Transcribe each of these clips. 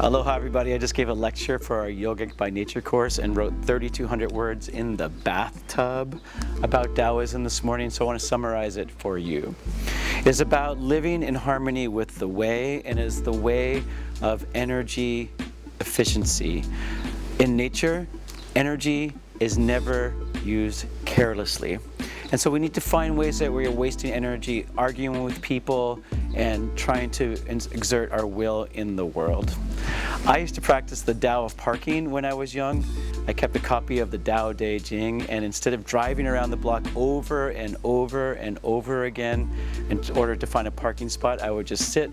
Aloha everybody, I just gave a lecture for our Yogic By Nature course and wrote 3,200 words in the bathtub about Taoism this morning, so I want to summarize it for you. It's about living in harmony with the way, and is the way of energy efficiency. In nature, energy is never used carelessly. And so we need to find ways that we're wasting energy arguing with people and trying to exert our will in the world. I used to practice the Tao of Parking when I was young. I kept a copy of the Tao Te Ching, and instead of driving around the block over and over and over again in order to find a parking spot, I would just sit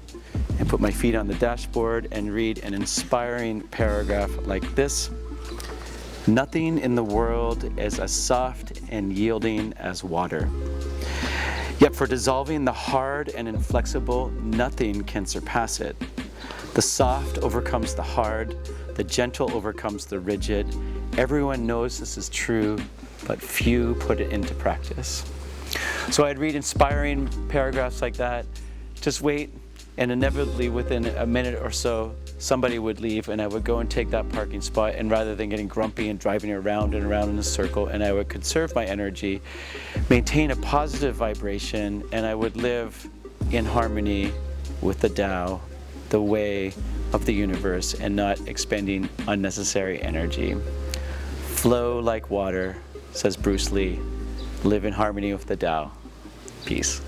and put my feet on the dashboard and read an inspiring paragraph like this. Nothing in the world is as soft and yielding as water. Yet for dissolving the hard and inflexible, nothing can surpass it. The soft overcomes the hard, the gentle overcomes the rigid. Everyone knows this is true, but few put it into practice. So I'd read inspiring paragraphs like that, just wait, and inevitably within a minute or so, somebody would leave and I would go and take that parking spot, and rather than getting grumpy and driving around and around in a circle, and I would conserve my energy, maintain a positive vibration, and I would live in harmony with the Tao, the way of the universe, and not expending unnecessary energy. Flow like water, says Bruce Lee. Live in harmony with the Tao. Peace.